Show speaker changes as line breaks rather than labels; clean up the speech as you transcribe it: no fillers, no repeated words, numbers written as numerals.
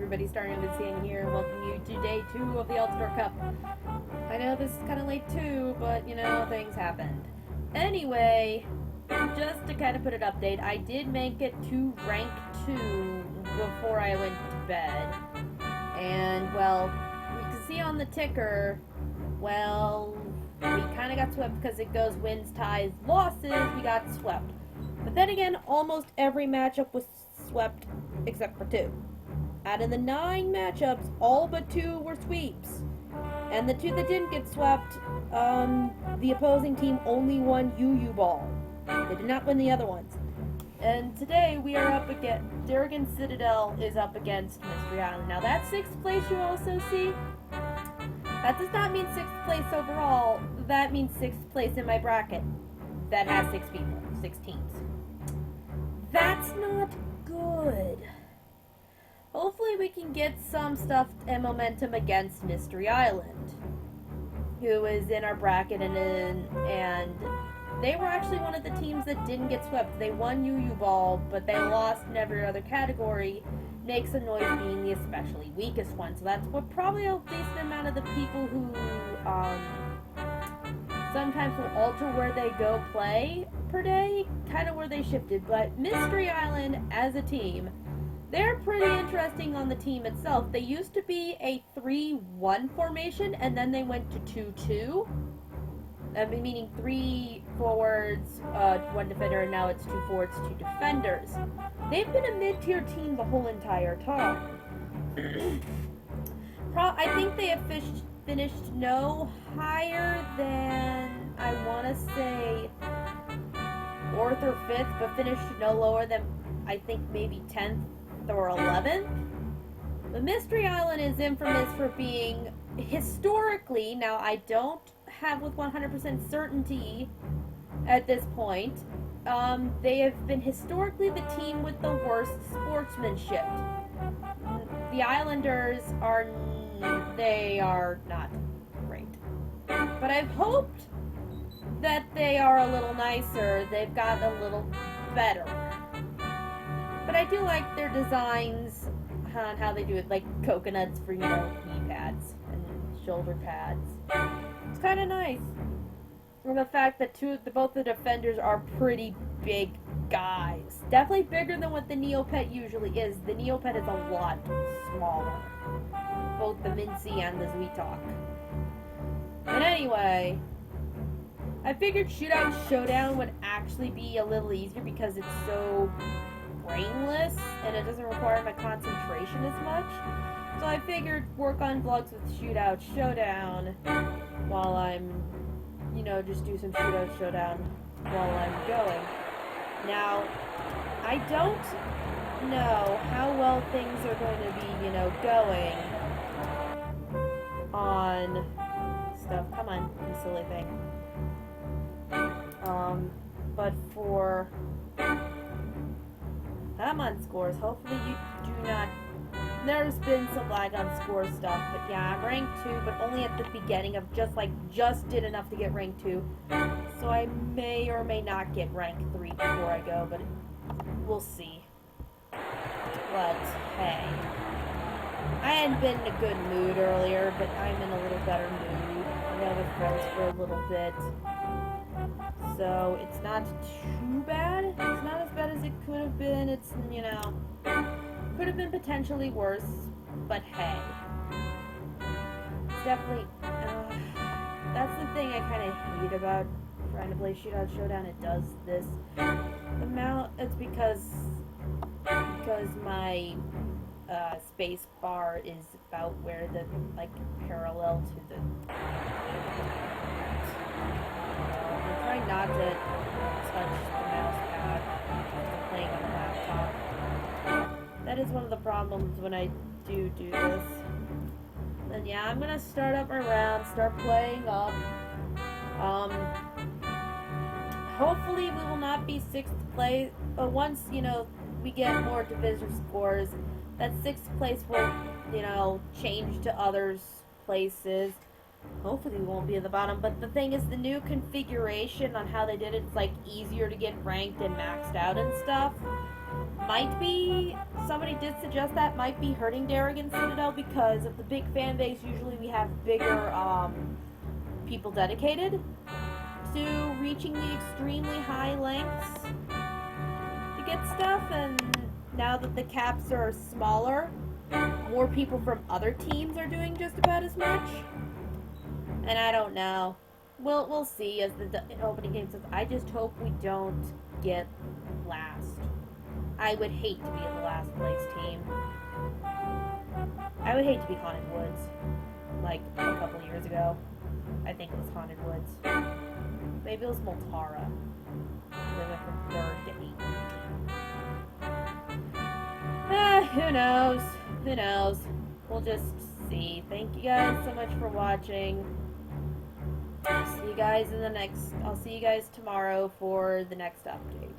everybody, starting with San here, and welcome you to day 2 of the Altador Cup. I know this is kind of late too, but you know, things happened. Anyway, just to kind of put an update, I did make it to rank 2 before I went to bed. And, well, you can see on the ticker, well, we kind of got swept because it goes wins, ties, losses, we got swept. But then again, almost every matchup was swept except for 2. Out of the 9 matchups, all but 2 were sweeps. And the 2 that didn't get swept, the opposing team only won UU Ball. They did not win the other ones. And today we are up against, Durgan Citadel is up against Mystery Island. Now that 6th place you also see, that does not mean 6th place overall, that means 6th place in my bracket. That has 6 people, 6 teams. That's not good. Hopefully we can get some stuff and momentum against Mystery Island, who is in our bracket, and they were actually one of the teams that didn't get swept. They won UU Ball, but they lost in every other category. Makes a noise being the especially weakest one. So that's what probably a decent amount of the people who sometimes will alter where they go play per day, kind of where they shifted. But Mystery Island as a team, they're pretty interesting on the team itself. They used to be a 3-1 formation, and then they went to 2-2. Meaning 3 forwards, 1 defender, and now it's 2 forwards, 2 defenders. They've been a mid-tier team the whole entire time. I think they have finished no higher than, I want to say, 4th or 5th, but finished no lower than, I think, maybe 10th or 11th. The Mystery Island is infamous for being, historically, now I don't have with 100% certainty at this point, they have been historically the team with the worst sportsmanship. The Islanders are not great. But I've hoped that they are a little nicer, they've gotten a little better. But I do like their designs on how they do it, like coconuts for, you know, knee pads and shoulder pads. It's kind of nice. And the fact that both the defenders are pretty big guys. Definitely bigger than what the Neopet usually is. The Neopet is a lot smaller. Both the Mincy and the Zweetalk. But anyway, I figured Shootout Showdown would actually be a little easier because it's so brainless and it doesn't require my concentration as much. So I figured work on vlogs with Shootout Showdown while I'm, you know, just do some Shootout Showdown while I'm going. Now, I don't know how well things are going to be, you know, going on stuff. Come on, you silly thing. But for... I'm on scores. Hopefully you do not... There's been some lag on score stuff, but yeah, I'm ranked 2, but only at the beginning of just did enough to get rank 2. So I may or may not get rank 3 before I go, but we'll see. But hey, I hadn't been in a good mood earlier, but I'm in a little better mood. I know with friends for a little bit. So it's not too bad. It's not as bad as it could have been. It's, you know, could have been potentially worse, but hey. It's definitely, that's the thing I kind of hate about trying to play Shootout Showdown. It does this. It's because my space bar is about where the, like, parallel to the... I'm trying not to touch the mouse pad when I'm playing on the laptop. That is one of the problems when I do this. And yeah, I'm gonna start up my round, start playing up. Hopefully we will not be 6th place, but once, you know, we get more divisor scores, that 6th place will, you know, change to others' places. Hopefully we won't be at the bottom, but the thing is, the new configuration on how they did it, it's like easier to get ranked and maxed out and stuff. might be, somebody did suggest that might be hurting Darrigan Citadel because of the big fan base. Usually we have bigger people dedicated to reaching the extremely high lengths to get stuff, and now that the caps are smaller, more people from other teams are doing just about as much. And I don't know. We'll see as the opening game says. I just hope we don't get last. I would hate to be in the last place team. I would hate to be Haunted Woods, like a couple years ago. I think it was Haunted Woods. Maybe it was Moltara. They went from 3rd to 8th. Who knows? Who knows? We'll just see. Thank you guys so much for watching. See you guys in the next. I'll see you guys tomorrow for the next update.